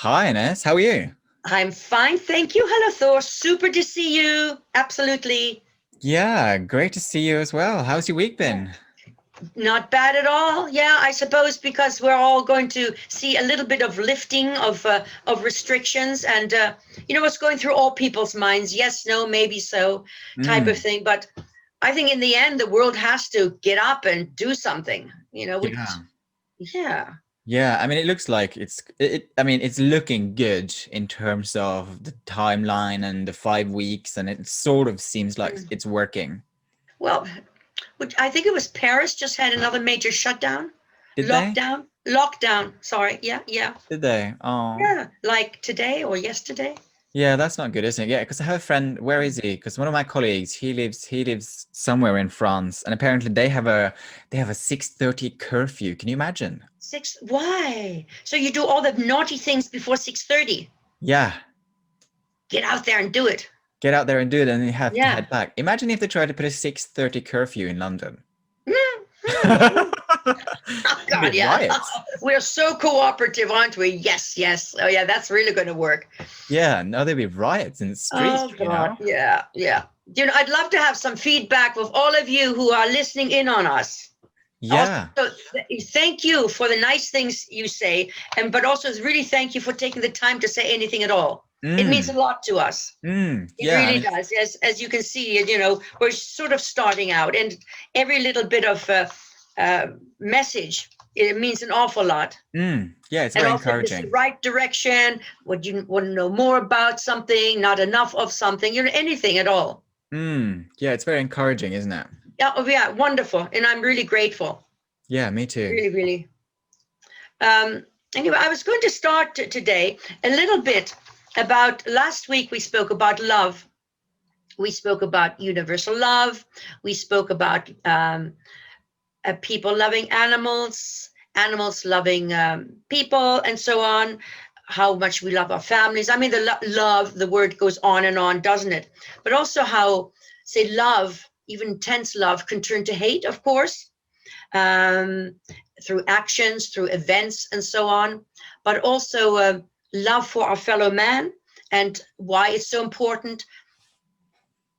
Hi, Ines. How are you? I'm fine, thank you. Hello, Thor. Super to see you. Absolutely. Yeah, great to see you as well. How's your week Yeah. been? Not bad at all. Yeah, I suppose because we're all going to see a little bit of lifting of restrictions, and what's going through all people's minds. Yes, no, maybe so, type of Mm, thing. But I think in the end, the world has to get up and do something. yeah. Yeah. Yeah, I mean it looks like I mean it's looking good in terms of the timeline and the 5 weeks and it sort of seems like Mm. it's working. Well, I think it was Paris just had another major shutdown, Did they? lockdown. Sorry. Yeah, yeah. Did they? Oh. Yeah, like today or yesterday. Yeah, that's not good, isn't it? Yeah, because I have a friend, where is he? Because one of my colleagues, he lives somewhere in France and apparently they have a 6:30 curfew. Can you imagine? Six. Why? So you do all the naughty things before 6:30. Yeah. Get out there and do it. Get out there and do it, and you have to Yeah. head back. Imagine if they tried to put a 6:30 curfew in London. Oh It'd be God, yeah. riots. We're so cooperative, aren't we? Yes, yes. Oh yeah, that's really going to work. Yeah, no, there'd be riots in the streets, Oh God, yeah, yeah. I'd love to have some feedback with all of you who are listening in on us. Also, Yeah. thank you for the nice things you say, and but also really thank you for taking the time to say anything at all. It means a Mm, lot to us. It yeah, I really mean, does. As you can see, we're sort of starting out, and every little bit of uh, message, it means an awful lot. yeah, it's And very also, if it's the encouraging. right direction, what you want to know more about something, not enough of something, anything at all. Yeah, it's very encouraging, isn't it? Yeah, oh, yeah, wonderful, and I'm really grateful. Yeah, me too. Really, really. Um, anyway, I was going to start today a little bit about last week. We spoke about love. We spoke about universal love. We spoke about people loving animals, animals loving people, and so on. How much we love our families. I mean, the love, the word goes on and on, doesn't it? But also how, say, love, even intense love, can turn to hate, of course, um, through actions, through events, and so on. But also love for our fellow man, and why it's so important.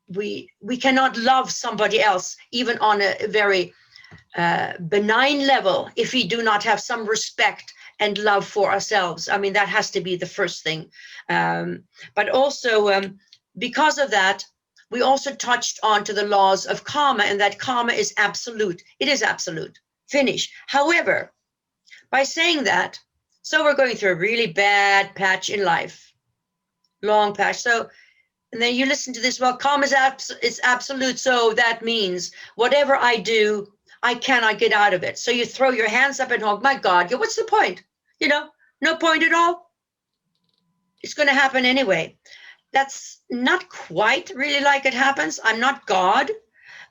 We cannot love somebody else, even on a very benign level, if we do not have some respect and love for ourselves. I mean, that has to be the first thing. But also, because of that, we also touched on to the laws of karma, and that karma is absolute. It is absolute. Finish. However, by saying that, so we're going through a really bad patch in life, long patch. So, and then you listen to this, well, karma is absolute. So that means whatever I do, I cannot get out of it. So you throw your hands up and hope, my God, what's the point? You know, no point at all. It's going to happen anyway. That's not quite really like it happens. I'm not God.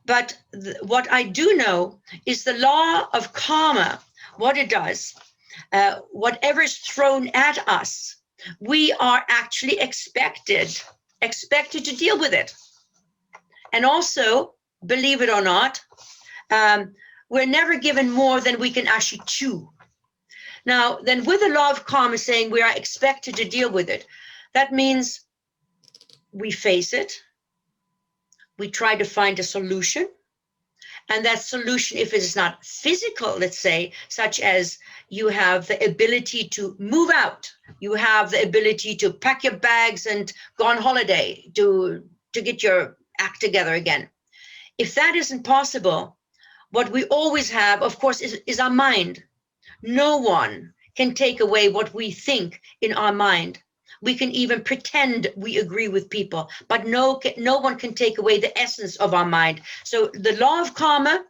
But what I do know is the law of karma, what it does, whatever is thrown at us, we are actually expected to deal with it. And also, believe it or not, um, we're never given more than we can actually chew. Now, then with the law of karma saying we are expected to deal with it, that means we face it, we try to find a solution. And that solution, if it is not physical, let's say, such as you have the ability to move out, you have the ability to pack your bags and go on holiday to get your act together again. If that isn't possible, what we always have, of course, is our mind. No one can take away what we think in our mind. We can even pretend we agree with people, but no one can take away the essence of our mind. So the law of karma,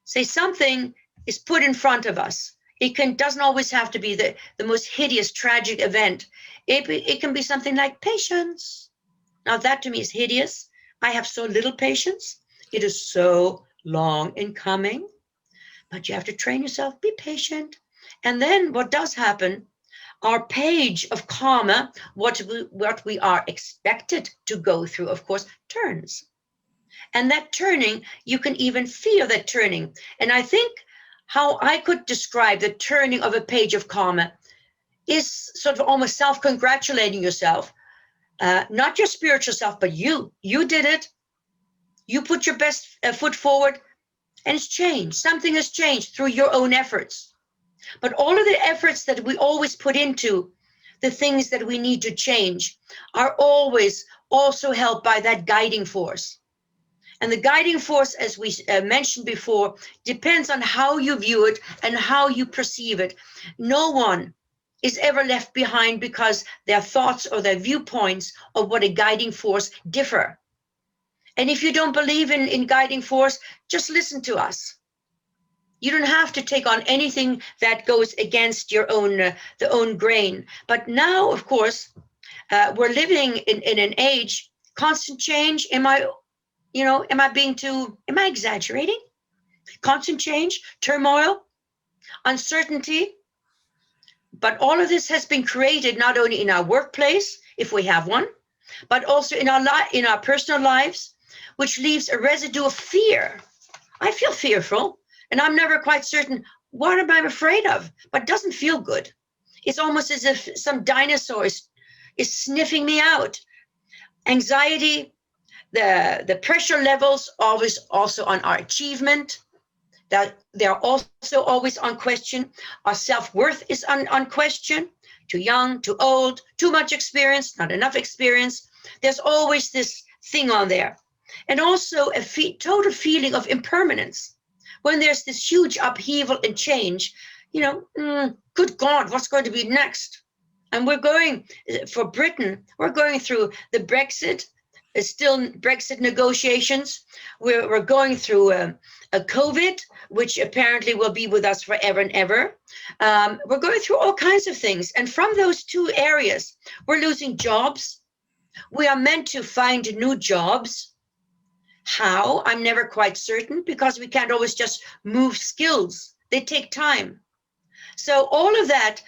say something is put in front of us. Doesn't always have to be the most hideous, tragic event. It can be something like patience. Now that to me is hideous. I have so little patience. It is so long in coming, but you have to train yourself, be patient. And then what does happen, our page of karma, what we are expected to go through, of course, turns. And that turning, you can even feel that turning. And I think how I could describe the turning of a page of karma is sort of almost self-congratulating yourself, not your spiritual self, but you did it. You put your best foot forward, and it's changed. Something has changed through your own efforts. But all of the efforts that we always put into the things that we need to change are always also helped by that guiding force. And the guiding force, as we mentioned before, depends on how you view it and how you perceive it. No one is ever left behind because their thoughts or their viewpoints of what a guiding force differ. And if you don't believe in guiding force, just listen to us. You don't have to take on anything that goes against your own the own grain. But now, of course, we're living in an age, constant change. Am I exaggerating? Constant change, turmoil, uncertainty. But all of this has been created not only in our workplace, if we have one, but also in our personal lives, which leaves a residue of fear. I feel fearful, and I'm never quite certain what am I afraid of, but it doesn't feel good. It's almost as if some dinosaur is sniffing me out. Anxiety, the pressure levels always also on our achievement, that they're also always on question. Our self-worth is on question. Too young, too old, too much experience, not enough experience. There's always this thing on there. And also a total feeling of impermanence. When there's this huge upheaval and change, good God, what's going to be next? And we're going, for Britain, we're going through the Brexit, still Brexit negotiations. We're going through a COVID, which apparently will be with us forever and ever. We're going through all kinds of things. And from those two areas, we're losing jobs. We are meant to find new jobs. How? I'm never quite certain, because we can't always just move skills. They take time. So all of that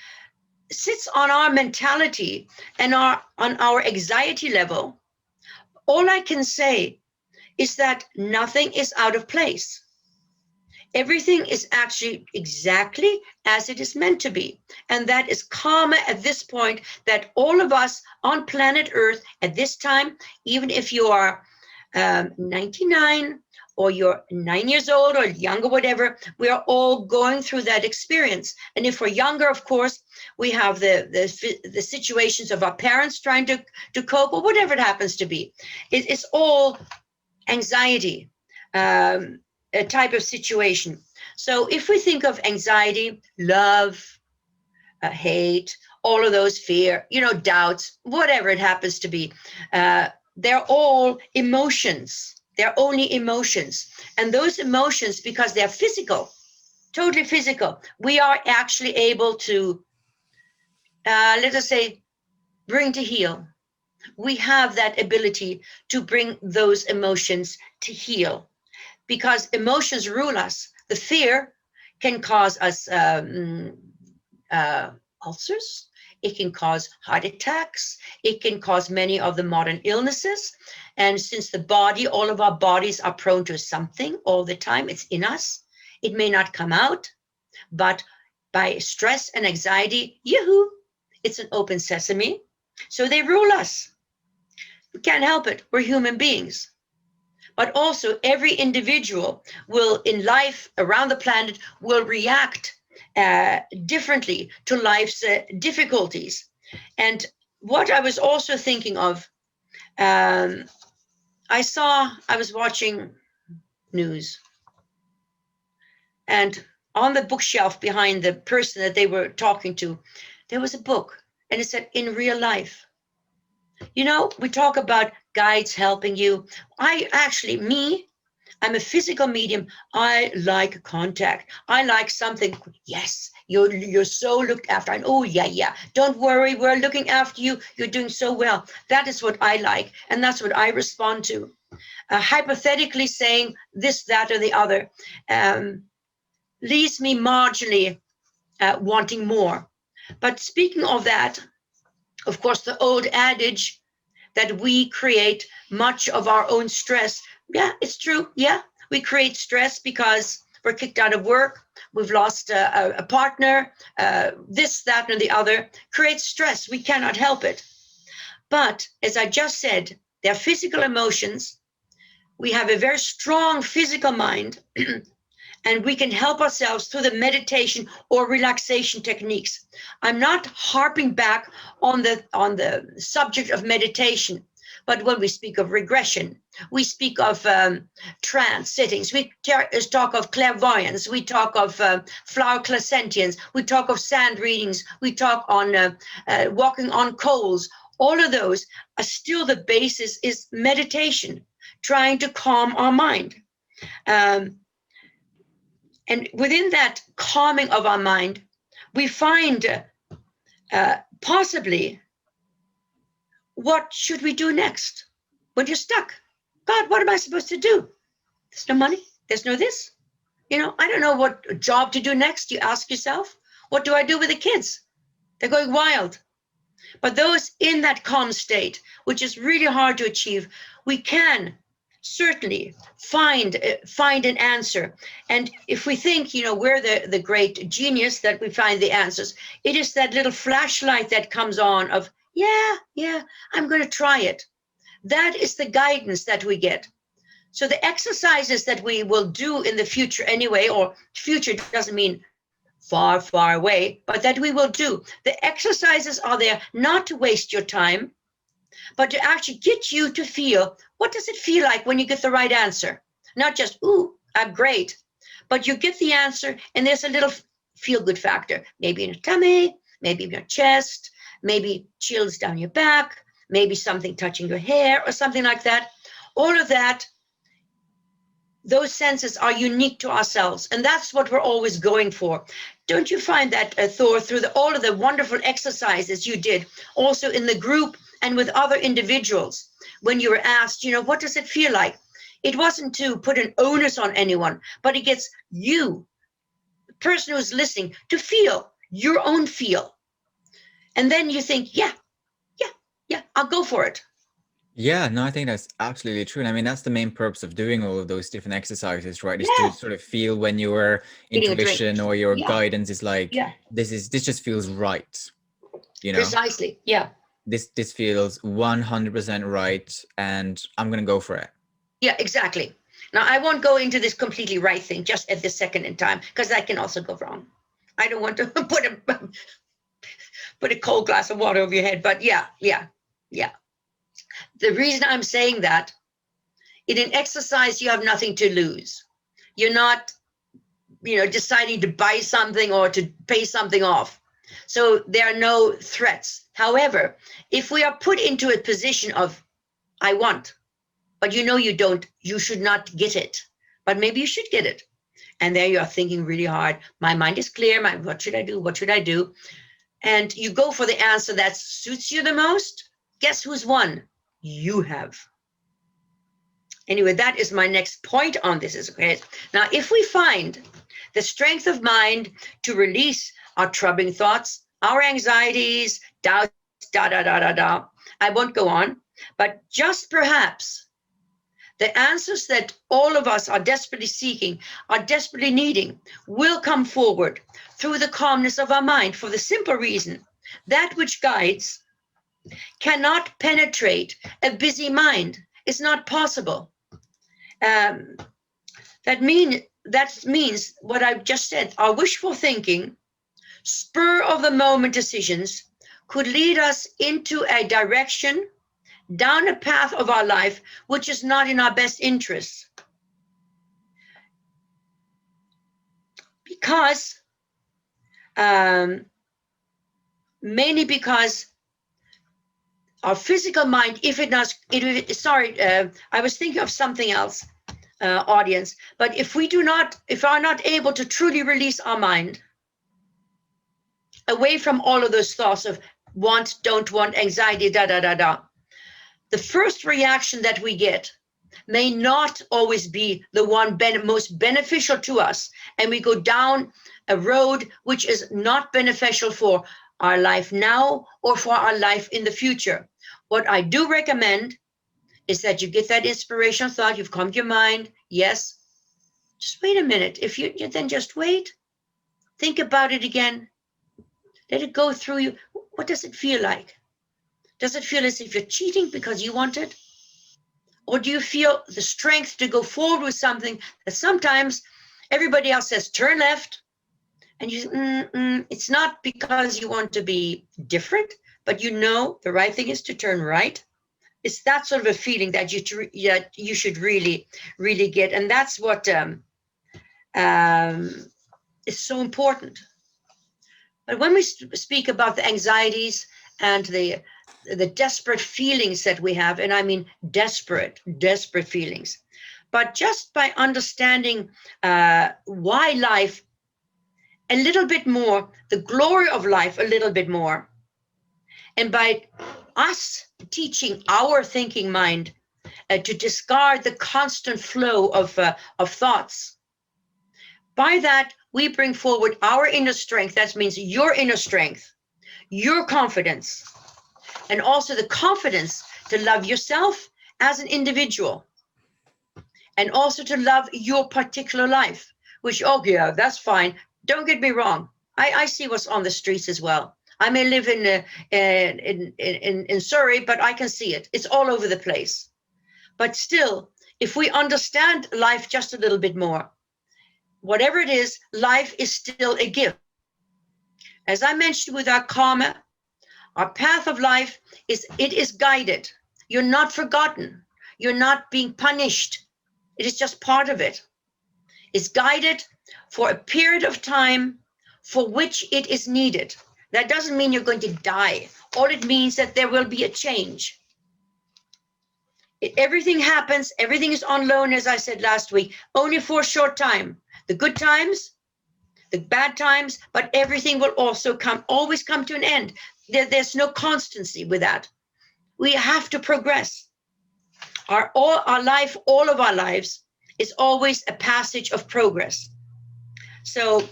sits on our mentality and on our anxiety level. All I can say is that nothing is out of place. Everything is actually exactly as it is meant to be. And that is karma at this point, that all of us on planet Earth at this time, even if you are 99 or you're 9 years old or younger, whatever, we are all going through that experience. And if we're younger, of course, we have the situations of our parents trying to cope, or whatever it happens to be. It's all anxiety, a type of situation. So if we think of anxiety, love, hate, all of those, fear, doubts, whatever it happens to be, they're all emotions. They're only emotions. And those emotions, because they're physical, totally physical, we are actually able to, let us say, bring to heal. We have that ability to bring those emotions to heal, because emotions rule us. The fear can cause us ulcers. It can cause heart attacks. It can cause many of the modern illnesses. And since the body, all of our bodies are prone to something all the time, it's in us. It may not come out, but by stress and anxiety, yoo-hoo, it's an open sesame. So they rule us. We can't help it. We're human beings. But also every individual will, in life around the planet, will react differently to life's difficulties. And what I was also thinking of, I was watching news, and on the bookshelf behind the person that they were talking to, there was a book, and it said, "In real life." We talk about guides helping you. I'm a physical medium. I like contact. I like something. Yes, you're so looked after. And oh, yeah. Don't worry, we're looking after you. You're doing so well. That is what I like. And that's what I respond to. Hypothetically saying this, that, or the other leaves me marginally wanting more. But speaking of that, of course, the old adage that we create much of our own stress. Yeah, it's true. Yeah, we create stress because we're kicked out of work. we've lost a partner, this, that, and the other, creates stress. We cannot help it. But as I just said, they're physical emotions. We have a very strong physical mind, and we can help ourselves through the meditation or relaxation techniques. I'm not harping back on the subject of meditation, but when we speak of regression, we speak of trance sittings, we talk of clairvoyance, we talk of flower clairsentience, we talk of sand readings, we talk on walking on coals. All of those are still, the basis is meditation, trying to calm our mind. And within that calming of our mind, we find possibly, what should we do next? When you're stuck, God, what am I supposed to do? There's no money, there's no this. I don't know what job to do next. You ask yourself, what do I do with the kids? They're going wild. But those in that calm state, which is really hard to achieve, we can certainly find an answer. And if we think, we're the great genius that we find the answers, it is that little flashlight that comes on of, yeah, I'm going to try it. That is the guidance that we get. So the exercises that we will do in the future anyway, or future doesn't mean far, far away, but that we will do. The exercises are there not to waste your time, but to actually get you to feel, what does it feel like when you get the right answer? Not just, ooh, I'm great, but you get the answer and there's a little feel-good factor, maybe in your tummy, maybe in your chest, maybe chills down your back, maybe something touching your hair or something like that. All of that, those senses are unique to ourselves, and that's what we're always going for. Don't you find that, Thor, through all of the wonderful exercises you did, also in the group and with other individuals, when you were asked, what does it feel like? It wasn't to put an onus on anyone, but it gets you, the person who's listening, to feel your own feel. And then you think, yeah, I'll go for it. Yeah, no, I think that's absolutely true. And I mean, that's the main purpose of doing all of those different exercises, right? Is Yeah. to sort of feel when your Eating a drink. intuition or your guidance is like, Yeah. this just feels right. Precisely. Yeah. This feels 100% right, and I'm gonna go for it. Yeah, exactly. Now, I won't go into this completely right thing just at this second in time, because that can also go wrong. I don't want to put a cold glass of water over your head, but yeah. The reason I'm saying that, in an exercise, you have nothing to lose. You're not, deciding to buy something or to pay something off. So there are no threats. However, if we are put into a position of, I want, but you don't, you should not get it, but maybe you should get it. And there you are thinking really hard. My mind is clear. What should I do? What should I do? And you go for the answer that suits you the most. Guess who's won? You have. Anyway, that is my next point on this. Is okay. Now, if we find the strength of mind to release our troubling thoughts, our anxieties, doubts, I won't go on, but just perhaps the answers that all of us are desperately seeking, are desperately needing, will come forward through the calmness of our mind, for the simple reason that which guides cannot penetrate a busy mind. It's not possible. That means what I've just said, our wishful thinking, spur of the moment decisions could lead us into a direction, down a path of our life, which is not in our best interests. Because, mainly because our physical mind, I was thinking of something else, audience, but if are not able to truly release our mind away from all of those thoughts of want, don't want, anxiety, the first reaction that we get may not always be the one most beneficial to us, and we go down a road which is not beneficial for our life now or for our life in the future. What I do recommend is that you get that inspirational thought, you've calmed your mind, yes, just wait a minute. If you then just wait, Think about it again. Let it go through you. What does it feel like? Does it feel as if you're cheating because you want it? Or do you feel the strength to go forward with something that sometimes everybody else says, turn left, and you say, it's not because you want to be different, but you know the right thing is to turn right? It's that sort of a feeling that you should really, really get. And that's what is so important. But when we speak about the anxieties and the desperate feelings that we have, and I mean desperate feelings, but just by understanding why life a little bit more, the glory of life a little bit more, and by us teaching our thinking mind to discard the constant flow of thoughts, by that we bring forward our inner strength. That means your inner strength, your confidence, and also the confidence to love yourself as an individual, and also to love your particular life, which, oh yeah, that's fine. Don't get me wrong. I see what's on the streets as well. I may live in Surrey, but I can see it. It's all over the place. But still, if we understand life just a little bit more, whatever it is, life is still a gift. As I mentioned with our karma, our path of life is guided. You're not forgotten. You're not being punished. It is just part of it. It's guided for a period of time for which it is needed. That doesn't mean you're going to die. All it means that there will be a change. Everything happens. Everything is on loan, as I said last week, only for a short time. The good times, the bad times, but everything will also always come to an end. There's no constancy with that. We have to progress. All of our lives is always a passage of progress. So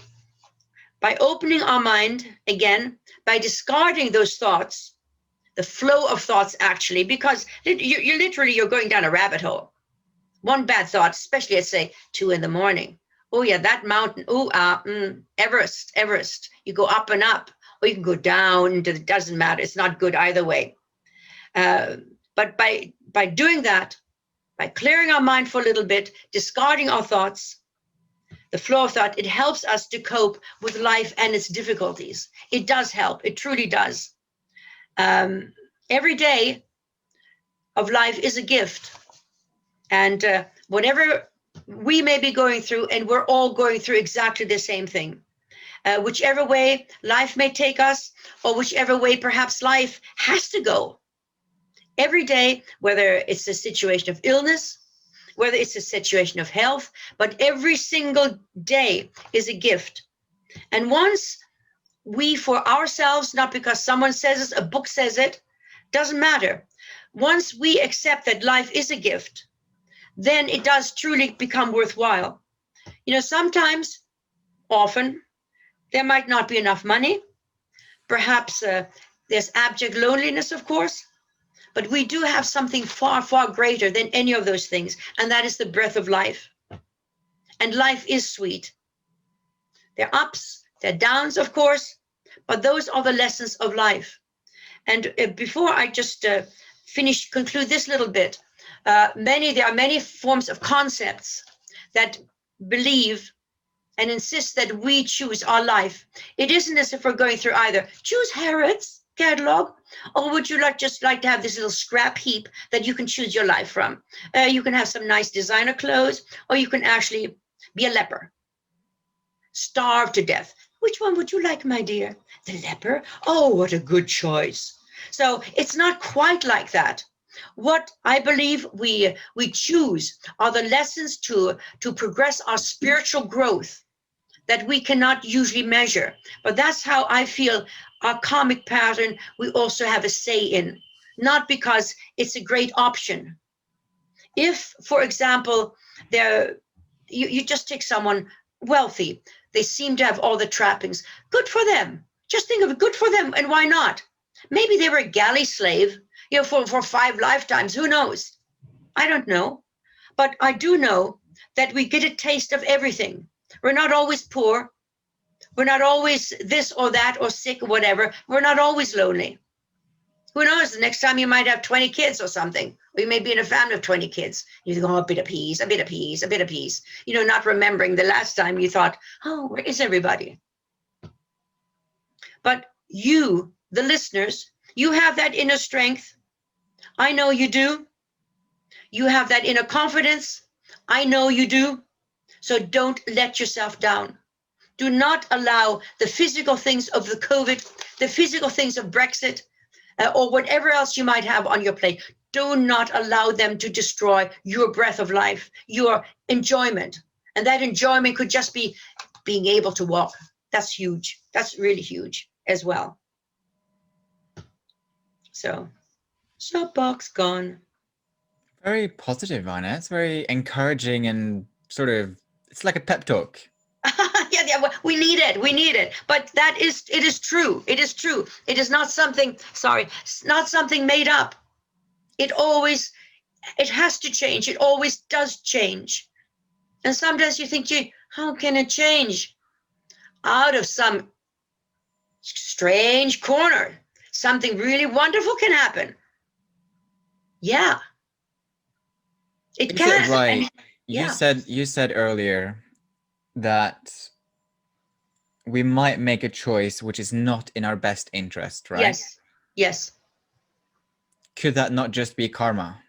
by opening our mind again, by discarding those thoughts, the flow of thoughts actually, because you're going down a rabbit hole. One bad thought, especially at say 2 a.m. Oh yeah, that mountain. Everest. You go up and up, or you can go down. It doesn't matter. It's not good either way. But by doing that, by clearing our mind for a little bit, discarding our thoughts, the flow of thought, it helps us to cope with life and its difficulties. It does help. It truly does. Every day of life is a gift. And whatever we may be going through, and we're all going through exactly the same thing. Whichever way life may take us, or whichever way perhaps life has to go. Every day, whether it's a situation of illness, whether it's a situation of health, but every single day is a gift. And once we, for ourselves, not because someone says it, a book says it, doesn't matter. Once we accept that life is a gift, then it does truly become worthwhile. Sometimes, often, there might not be enough money. Perhaps there's abject loneliness, of course. But we do have something far, far greater than any of those things, and that is the breath of life. And life is sweet. There are ups, there are downs, of course, but those are the lessons of life. And before I just conclude this little bit, there are many forms of concepts that believe and insist that we choose our life. It isn't as if we're going through either choose Harrods catalog, or would you just like to have this little scrap heap that you can choose your life from? You can have some nice designer clothes, or you can actually be a leper, starve to death. Which one would you like, my dear? The leper? Oh, what a good choice. So it's not quite like that. What I believe we choose are the lessons to progress our spiritual growth that we cannot usually measure. But that's how I feel our karmic pattern we also have a say in, not because it's a great option. If, for example, you just take someone wealthy, they seem to have all the trappings, good for them. Just think of it, good for them, and why not? Maybe they were a galley slave, for 5 lifetimes, who knows? I don't know. But I do know that we get a taste of everything. We're not always poor. We're not always this or that or sick or whatever. We're not always lonely. Who knows? The next time you might have 20 kids or something. Or you may be in a family of 20 kids. You think, oh, a bit of peace, a bit of peace, a bit of peace. You know, not remembering the last time you thought, oh, where is everybody? But you, the listeners, you have that inner strength. I know you do. You have that inner confidence. I know you do. So don't let yourself down. Do not allow the physical things of the COVID, the physical things of Brexit, or whatever else you might have on your plate. Do not allow them to destroy your breath of life, your enjoyment. And that enjoyment could just be being able to walk. That's huge. That's really huge as well. So, soapbox gone. Very positive, Anna. It's very encouraging and sort of, it's like a pep talk. Yeah, well, we need it. But it is true. It is true. It is not something, it's not something made up. It has to change. It always does change. And sometimes you think, gee, how can it change? Out of some strange corner, something really wonderful can happen. Yeah. It can. Right. Yeah. You said earlier that we might make a choice which is not in our best interest, right? Yes. Yes. Could that not just be karma?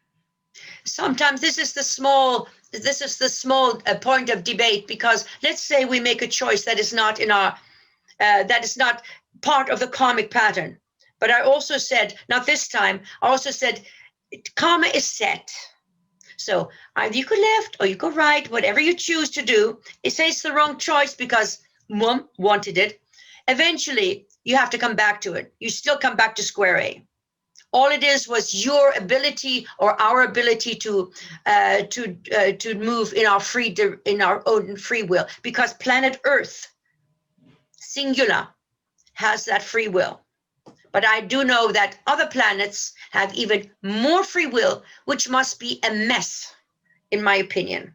Sometimes this is the small point of debate, because let's say we make a choice that is not in our that is not part of the karmic pattern. But I also said, not this time, I also said karma is set. So either you go left or you go right, whatever you choose to do. It says the wrong choice because mom wanted it. Eventually you have to come back to it. You still come back to square A. All it is was your ability or our ability to move in our own free will, because planet Earth, singular, has that free will. But I do know that other planets have even more free will, which must be a mess, in my opinion.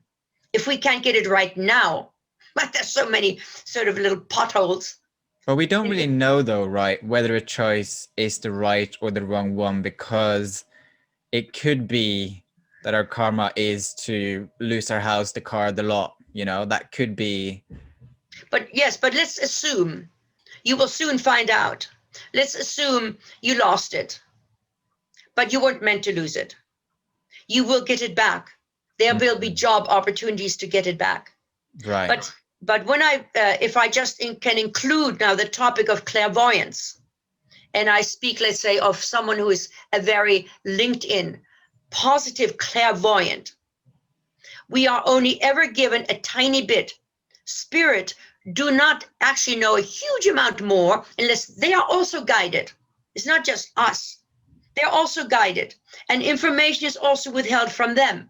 If we can't get it right now, but there's so many sort of little potholes. But we don't really know, though, right, whether a choice is the right or the wrong one, because it could be that our karma is to lose our house, the car, the lot, you know, that could be. But yes, but let's assume, you will soon find out. Let's assume you lost it, but you weren't meant to lose it. You will get it back. There will be job opportunities to get it back. Right. But when if I just can include now the topic of clairvoyance, and I speak, let's say, of someone who is a very linked in, positive clairvoyant, we are only ever given a tiny bit. Spirit do not actually know a huge amount more unless they are also guided. It's not just us. They're also guided, and information is also withheld from them.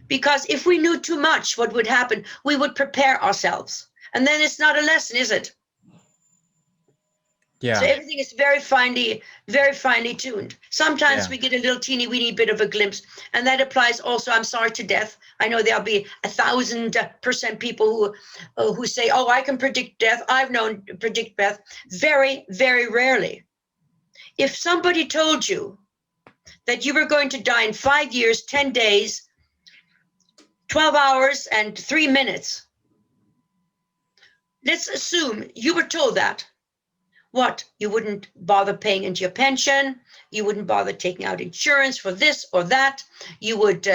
Because if we knew too much, what would happen? We would prepare ourselves. And then it's not a lesson, is it? Yeah. So everything is very finely tuned. Sometimes we get a little teeny weeny bit of a glimpse. And that applies also, I'm sorry, to death. I know there'll be 1,000% people who say, oh, I can predict death. I've known predict death. Very, very rarely. If somebody told you that you were going to die in 5 years, 10 days, 12 hours and 3 minutes. Let's assume you were told that. What? You wouldn't bother paying into your pension. You wouldn't bother taking out insurance for this or that. You would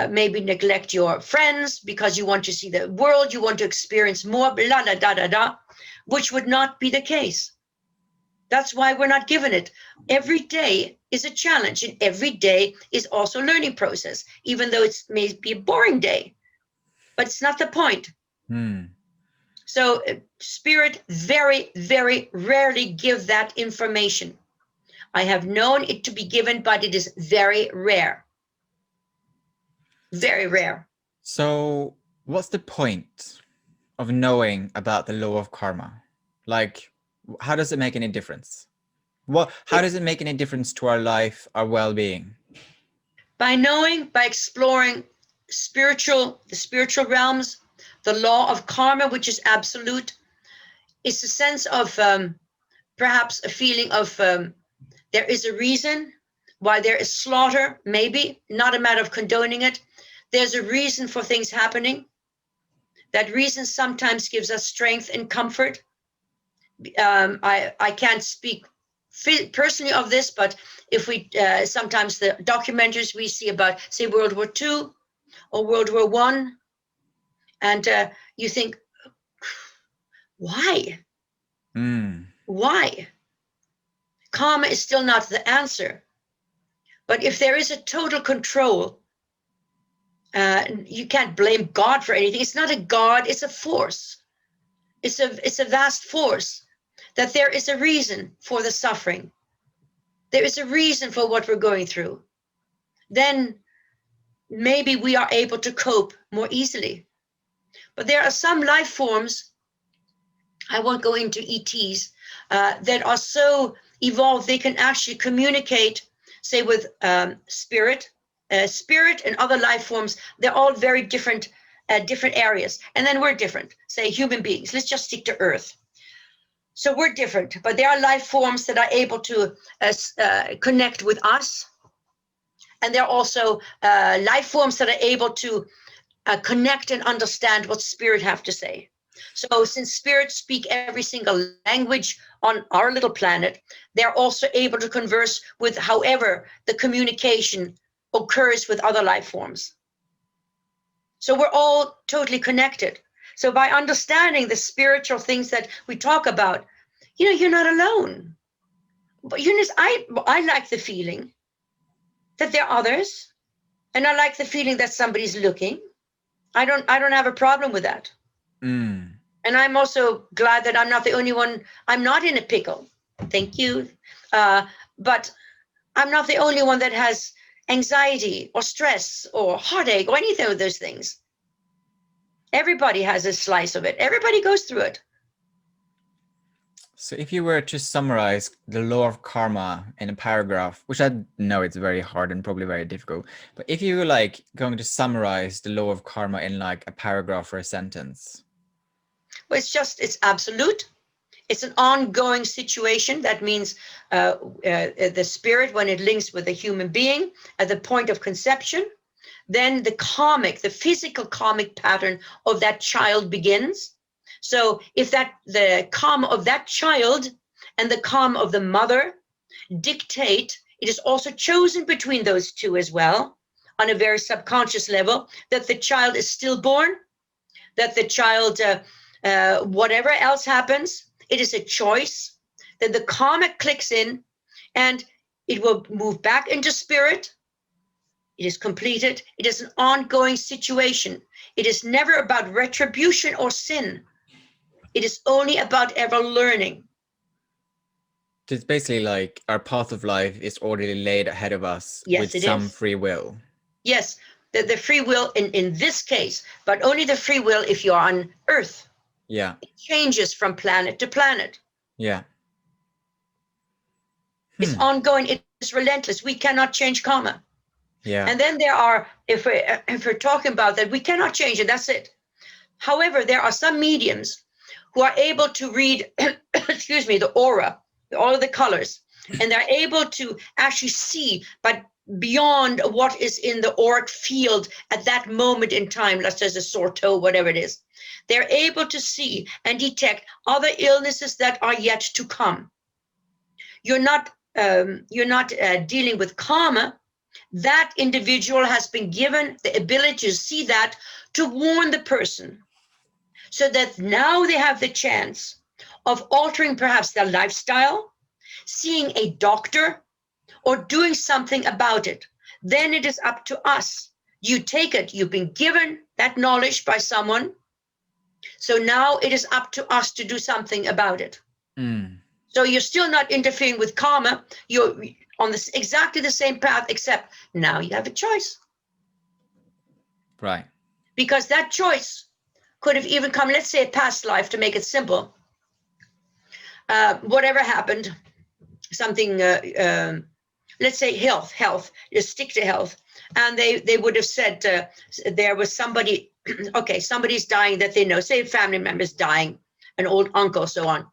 maybe neglect your friends because you want to see the world. You want to experience more, blah, blah, da, da, da, which would not be the case. That's why we're not given it. Every day is a challenge, and every day is also a learning process, even though it may be a boring day, but it's not the point. So spirit very, very rarely give that information. I have known it to be given, but it is very rare. Very rare. So what's the point of knowing about the law of karma? Like, how does it make any difference? How does it make any difference to our life, our well-being? By knowing, by exploring the spiritual realms, the law of karma, which is absolute, It's a sense of perhaps a feeling of there is a reason why there is slaughter, maybe, not a matter of condoning it. There's a reason for things happening. That reason sometimes gives us strength and comfort. I can't speak personally of this, but if we sometimes the documentaries we see about, say, World War II or World War I, and you think, why? Why? Karma is still not the answer. But if there is a total control, you can't blame God for anything. It's not a God, it's a force. It's a vast force, that there is a reason for the suffering. There is a reason for what we're going through. Then maybe we are able to cope more easily. But there are some life forms, I won't go into ETs, that are so evolved, they can actually communicate, say, with spirit and other life forms. They're all very different areas. And then we're different, say human beings. Let's just stick to Earth. So we're different, but there are life forms that are able to connect with us. And there are also life forms that are able to connect and understand what spirit have to say. So since spirits speak every single language on our little planet, they're also able to converse with however the communication occurs with other life forms. So we're all totally connected. So by understanding the spiritual things that we talk about, you're not alone. But I like the feeling that there are others, and I like the feeling that somebody's looking. I don't have a problem with that. And I'm also glad that I'm not the only one. I'm not in a pickle. Thank you. But I'm not the only one that has anxiety or stress or heartache or anything of those things. Everybody has a slice of it. Everybody goes through it. So if you were to summarize the law of karma in a paragraph, which I know it's very hard and probably very difficult, but if you were going to summarize the law of karma in a paragraph or a sentence. Well, it's absolute. It's an ongoing situation. That means the spirit, when it links with a human being at the point of conception, then the physical karmic pattern of that child begins. So if the karma of that child and the karma of the mother dictate, it is also chosen between those two as well, on a very subconscious level, that the child is stillborn, that the child, whatever else happens, it is a choice, that the karma clicks in and it will move back into spirit. It is completed. It is an ongoing situation. It is never about retribution or sin. It is only about ever learning. It's basically our path of life is already laid ahead of us with some free will. Yes, the free will in this case, but only the free will if you're on Earth. Yeah. It changes from planet to planet. Yeah. It's ongoing. It's relentless. We cannot change karma. Yeah. And then there are, if we're talking about that, we cannot change it. That's it. However, there are some mediums who are able to read, excuse me, the aura, all of the colors, and they're able to actually see, but beyond what is in the auric field at that moment in time, let's say a sore toe, whatever it is. They're able to see and detect other illnesses that are yet to come. You're not dealing with karma. That individual has been given the ability to see that, to warn the person, so that now they have the chance of altering perhaps their lifestyle, seeing a doctor, or doing something about it. Then it is up to us. You take it. You've been given that knowledge by someone. So now it is up to us to do something about it. So you're still not interfering with karma. You're on exactly the same path, except now you have a choice. Right. Because that choice could have even come, let's say, a past life, to make it simple. Whatever happened, something, let's say health, just stick to health. And they would have said there was somebody, okay, somebody's dying that they know, say a family member's dying. an old uncle, so on.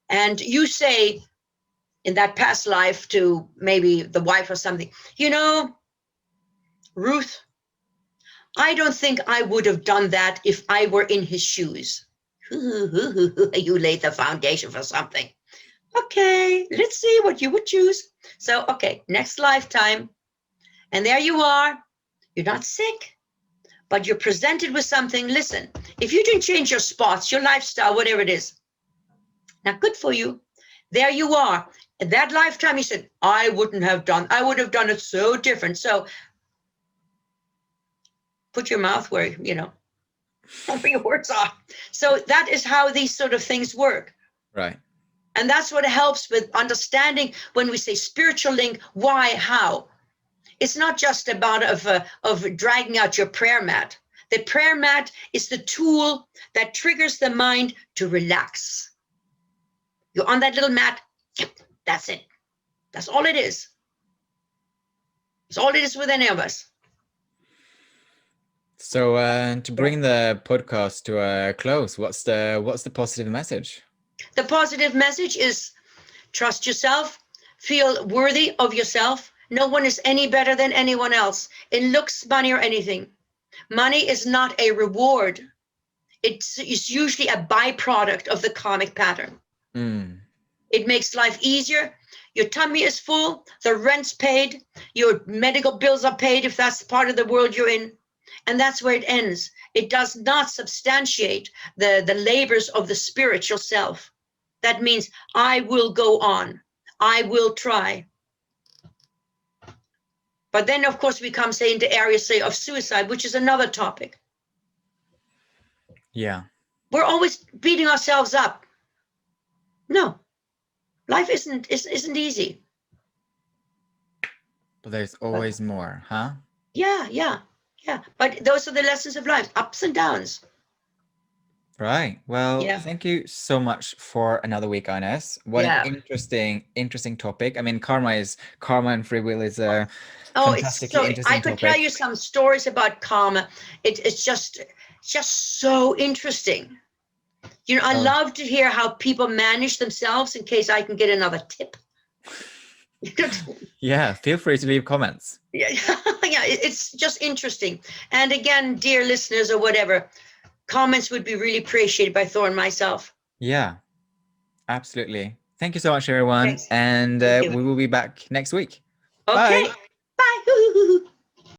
And you say in that past life to maybe the wife or something, you know, Ruth, I don't think I would have done that if I were in his shoes. You laid the foundation for something. Okay, let's see what you would choose. So, okay, next lifetime. And there you are. You're not sick, but you're presented with something. Listen, if you didn't change your spots, your lifestyle, whatever it is, not good for you. There you are. In that lifetime, you said, I would have done it so different. So put your mouth where, where your words are. So that is how these sort of things work. Right. And that's what helps with understanding when we say spiritual link, why, how. It's not just about of dragging out your prayer mat. The prayer mat is the tool that triggers the mind to relax. You're on that little mat. Yep, that's it. That's all it is. It's all it is with any of us. So to bring the podcast to a close, what's the positive message? The positive message is trust yourself, feel worthy of yourself. No one is any better than anyone else in looks, money, or anything. Money is not a reward. It's usually a byproduct of the karmic pattern. Mm. It makes life easier. Your tummy is full, the rent's paid, your medical bills are paid if that's the part of the world you're in. And that's where it ends. It does not substantiate the labors of the spiritual self. That means I will go on. I will try. But then, of course, we come, say, into areas, say, of suicide, which is another topic. Yeah. We're always beating ourselves up. No, life isn't easy. But there's always more, huh? Yeah. But those are the lessons of life, ups and downs. Right. Well, Yeah. thank you so much for another week, Ines. What Yeah. an interesting topic. I mean, karma and free will is a Oh, fantastically I interesting could topic. tell you some stories about karma. It's just so interesting. I love to hear how people manage themselves in case I can get another tip. Yeah, feel free to leave comments. Yeah, it's just interesting. And again, dear listeners or whatever, comments would be really appreciated by Thor and myself. Yeah, absolutely. Thank you so much, everyone. Thanks. And Thank you. we will be back next week. Okay. Bye. Bye.